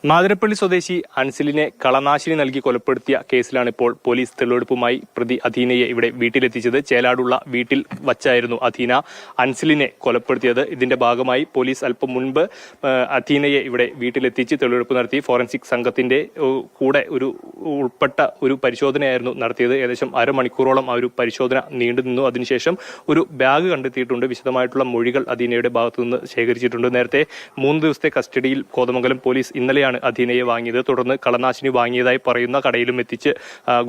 മാതിരപ്പള്ളി സ്വദേശി അൻസിലിനെ കളനാശിനി നൽകി കൊലപ്പെടുത്തിയ കേസിലാണ് ഇപ്പോൾ പോലീസ് തെളിവെടുപ്പുമായി പ്രതി അധീനയെ ഇവിടെ വീട്ടിലെത്തിച്ചത്. ചേലാടുള്ള വീട്ടിൽ വച്ചായിരുന്നു അധീന അൻസിലിനെ കൊലപ്പെടുത്തിയത്. ഇതിന്റെ ഭാഗമായി പോലീസ് അല്പം മുൻപ് അധീനയെ ഇവിടെ വീട്ടിലെത്തിച്ച് തെളിവെടുപ്പ് നടത്തി. ഫോറൻസിക് സംഘത്തിന്റെ കൂടെ ഉൾപ്പെട്ട ഒരു പരിശോധനയായിരുന്നു നടത്തിയത്. ഏകദേശം അരമണിക്കൂറോളം ആ ഒരു പരിശോധന നീണ്ടുനിന്നു. അതിനുശേഷം ഒരു ബാഗ് കണ്ടെത്തിയിട്ടുണ്ട്. വിശദമായിട്ടുള്ള മൊഴികൾ അധീനയുടെ ഭാഗത്തുനിന്ന് ശേഖരിച്ചിട്ടുണ്ട്. നേരത്തെ 3 ദിവസത്തെ കസ്റ്റഡിയിൽ കോതമംഗലം പോലീസ് ഇന്നലെയാണ് അധീനയെ വാങ്ങിയത്. തുടർന്ന് കളനാശിനി വാങ്ങിയതായി പറയുന്ന കടയിലും എത്തിച്ച്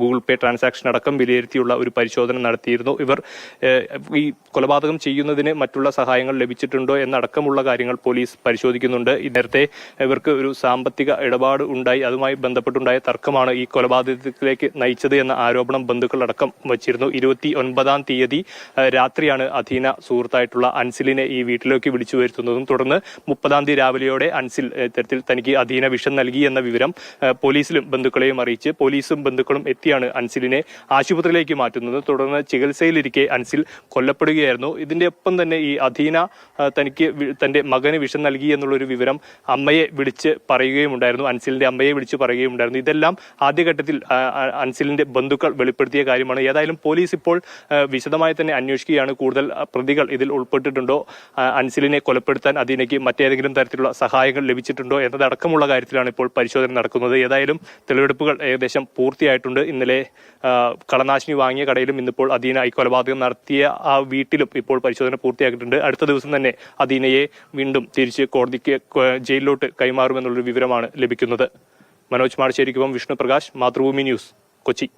ഗൂഗിൾ പേ ട്രാൻസാക്ഷൻ അടക്കം വിലയിരുത്തിയുള്ള ഒരു പരിശോധന നടത്തിയിരുന്നു. ഇവർ ഈ കൊലപാതകം ചെയ്യുന്നതിന് മറ്റുള്ള സഹായങ്ങൾ ലഭിച്ചിട്ടുണ്ടോ എന്നടക്കമുള്ള കാര്യങ്ങൾ പോലീസ് പരിശോധിക്കുന്നുണ്ട്. നേരത്തെ ഇവർക്ക് ഒരു സാമ്പത്തിക ഇടപാട് ഉണ്ടായി. അതുമായി ബന്ധപ്പെട്ടുണ്ടായ തർക്കമാണ് ഈ കൊലപാതകത്തിലേക്ക് നയിച്ചത് എന്ന ആരോപണം ബന്ധുക്കളടക്കം വച്ചിരുന്നു. 29-ാം തീയതി രാത്രിയാണ് അധീന സുഹൃത്തായിട്ടുള്ള അൻസിലിനെ ഈ വീട്ടിലേക്ക് വിളിച്ചു വരുത്തുന്നതും തുടർന്ന് 30-ാം തീയതി രാവിലെയോടെ അൻസിൽ ഇത്തരത്തിൽ തനിക്ക് അധീന വിഷം നൽകി എന്ന വിവരം പോലീസിലും ബന്ധുക്കളെയും അറിയിച്ച് പോലീസും ബന്ധുക്കളും എത്തിയാണ് അൻസിലിനെ ആശുപത്രിയിലേക്ക് മാറ്റുന്നത്. തുടർന്ന് ചികിത്സയിലിരിക്കെ അൻസിൽ കൊല്ലപ്പെടുകയായിരുന്നു. ഇതിന്റെ ഒപ്പം തന്നെ ഈ അധീന തനിക്ക് തന്റെ മകന് വിഷം നൽകി എന്നുള്ളൊരു വിവരം അമ്മയെ വിളിച്ച് പറയുകയുമുണ്ടായിരുന്നു. അൻസിലിന്റെ അമ്മയെ വിളിച്ച് പറയുകയുമുണ്ടായിരുന്നു. ഇതെല്ലാം ആദ്യഘട്ടത്തിൽ അൻസിലിന്റെ ബന്ധുക്കൾ വെളിപ്പെടുത്തിയ കാര്യമാണ്. ഏതായാലും പോലീസ് ഇപ്പോൾ വിശദമായി തന്നെ അന്വേഷിക്കുകയാണ്. കൂടുതൽ പ്രതികൾ ഇതിൽ ഉൾപ്പെട്ടിട്ടുണ്ടോ, അൻസിലിനെ കൊലപ്പെടുത്താൻ അധീനയ്ക്ക് മറ്റേതെങ്കിലും തരത്തിലുള്ള സഹായങ്ങൾ ലഭിച്ചിട്ടുണ്ടോ എന്നതടക്കമുള്ള കാര്യത്തിലാണ് ഇപ്പോൾ പരിശോധന നടക്കുന്നത്. ഏതായാലും തെളിവെടുപ്പുകൾ ഏകദേശം പൂർത്തിയായിട്ടുണ്ട്. ഇന്നലെ കളനാശിനി വാങ്ങിയ കടയിലും ഇന്നിപ്പോൾ അധീന ഈ കൊലപാതകം നടത്തിയ ആ വീട്ടിലും ഇപ്പോൾ പരിശോധന പൂർത്തിയാക്കിയിട്ടുണ്ട്. അടുത്ത ദിവസം തന്നെ അധീനയെ വീണ്ടും തിരിച്ച് കോടതിക്ക് ജയിലിലോട്ട് കൈമാറുമെന്നുള്ളൊരു വിവരമാണ് ലഭിക്കുന്നത്. മനോജ് മാടശ്ശേരിക്കൊപ്പം വിഷ്ണു പ്രകാശ്, മാതൃഭൂമി ന്യൂസ്, കൊച്ചി.